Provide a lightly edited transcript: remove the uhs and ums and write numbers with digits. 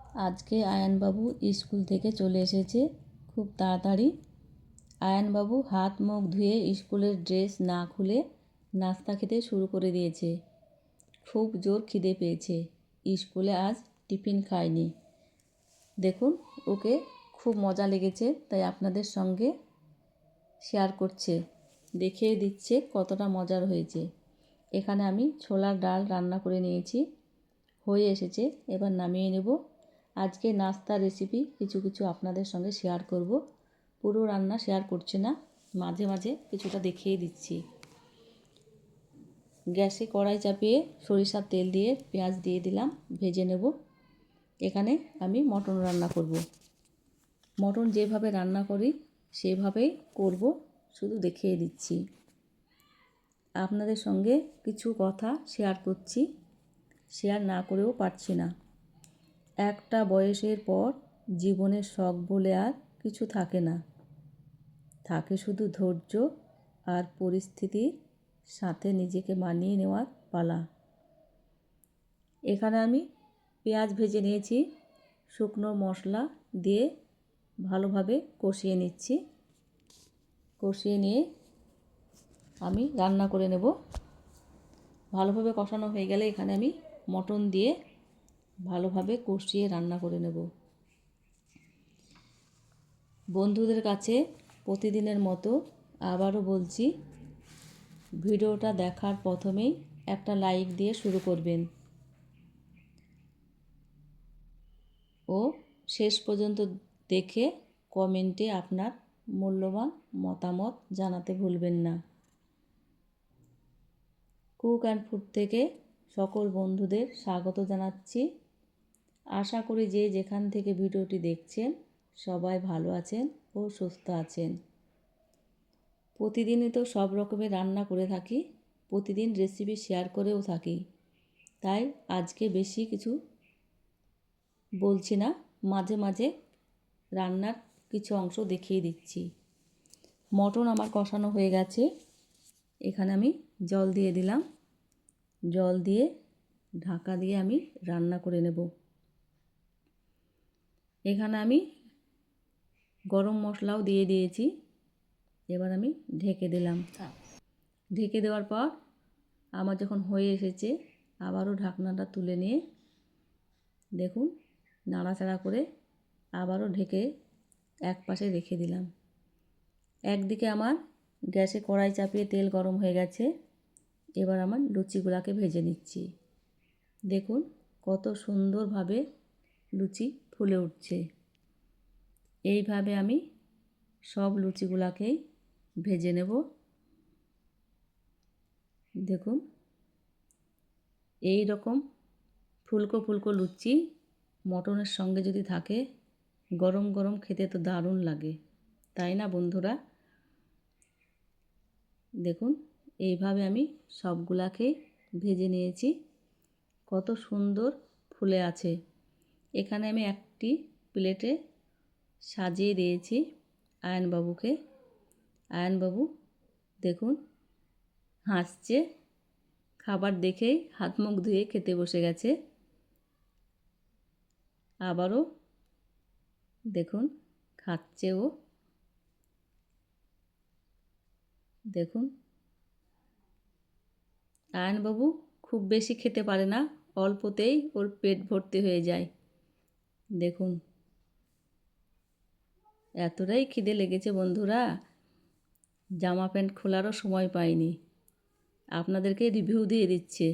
আজকে আয়ানবাবু স্কুল থেকে চলে এসেছে খুব তাড়াতাড়ি। আয়ানবাবু হাত মুখ ধুয়ে স্কুলের ড্রেস না খুলে নাস্তা খেতে শুরু করে দিয়েছে। খুব জোর খিদে পেয়েছে। স্কুলে আজ টিফিন খায়নি। দেখুন, ওকে খুব মজা লেগেছে, তাই আপনাদের সঙ্গে শেয়ার করছে, দেখিয়ে দিচ্ছে কতটা মজার হয়েছে। এখানে আমি ছোলার ডাল রান্না করে নিয়েছি, হয়ে এসেছে, এবার নামিয়ে নেব। আজকে নাস্তার রেসিপি কিছু কিছু আপনাদের সঙ্গে শেয়ার করব। পুরো রান্না শেয়ার করছি না, মাঝে মাঝে কিছুটা দেখিয়ে দিচ্ছি। গ্যাসে কড়াই চাপিয়ে সরিষার তেল দিয়ে পেঁয়াজ দিয়ে দিলাম, ভেজে নেব। এখানে আমি মটন রান্না করব। মটন যেভাবে রান্না করি সেভাবেই করব, শুধু দেখিয়ে দিচ্ছি। আপনাদের সঙ্গে কিছু কথা শেয়ার করছি, শেয়ার না করেও পারছি না। একটা বয়সের পর জীবনের শখ বলে আর কিছু থাকে না, থাকে শুধু ধৈর্য আর পরিস্থিতির সাথে নিজেকে মানিয়ে নেওয়ার পালা। এখানে আমি পেঁয়াজ ভেজে নিয়েছি, শুকনো মশলা দিয়ে ভালোভাবে কষিয়ে নিচ্ছি। কষিয়ে নিয়ে আমি রান্না করে নেব। ভালোভাবে কষানো হয়ে গেলে এখানে আমি মটন দিয়ে ভালোভাবে কষিয়ে রান্না করে নেব। বন্ধুদের কাছে প্রতিদিনের মতো আবারও বলছি, ভিডিওটা দেখার প্রথমেই একটা লাইক দিয়ে শুরু করবেন ও শেষ পর্যন্ত দেখে কমেন্টে আপনার মূল্যবান মতামত জানাতে ভুলবেন না। কুক অ্যান্ড ফুড থেকে সকল বন্ধুদের স্বাগত জানাচ্ছি। আশা করি যে যেখান থেকে ভিডিওটি দেখছেন সবাই ভালো আছেন ও সুস্থ আছেন। প্রতিদিনই তো সব রকমের রান্না করে থাকি, প্রতিদিন রেসিপি শেয়ার করেও থাকি, তাই আজকে বেশি কিছু বলছি না, মাঝে মাঝে রান্নার কিছু অংশ দেখিয়ে দিচ্ছি। মটন আমার কষানো হয়ে গেছে, এখানে আমি জল দিয়ে দিলাম। জল দিয়ে ঢাকা দিয়ে আমি রান্না করে নেব। এখানে আমি গরম মশলাও দিয়ে দিয়েছি, এবার আমি ঢেকে দিলাম। ঢেকে দেওয়ার পর আমার যখন হয়ে এসেছে আবারও ঢাকনাটা তুলে নিয়ে দেখুন নাড়াচাড়া করে আবারও ঢেকে এক পাশে রেখে দিলাম। একদিকে আমার গ্যাসে কড়াই চাপিয়ে তেল গরম হয়ে গেছে, এবার আমার লুচিগুলোকে ভেজে নিচ্ছি। দেখুন কত সুন্দরভাবে লুচি ফুলে উঠছে। এইভাবে আমি সব লুচিগুলোকেই ভেজে নেব। দেখুন এই রকম ফুলকো ফুলকো লুচি মটনের সঙ্গে যদি থাকে, গরম গরম খেতে তো দারুণ লাগে, তাই না বন্ধুরা? দেখুন এইভাবে আমি সবগুলাকেই ভেজে নিয়েছি, কত সুন্দর ফুলে আছে। এখানে আমি একটি প্লেটে সাজিয়ে দিয়েছি আয়ানবাবুকে। আয়ানবাবু দেখুন হাসছে, খাবার দেখেই হাত মুখ ধুয়ে খেতে বসে গেছে। আবারও দেখুন খাচ্ছে ও। দেখুন আয়ানবাবু খুব বেশি খেতে পারে না, অল্পতেই ওর পেট ভর্তি হয়ে যায়। দেখুন এতটাই খিদে লেগেছে বন্ধুরা, জামা প্যান্ট খোলারও সময় পাইনি, আপনাদেরকে রিভিউ দিয়ে দিচ্ছে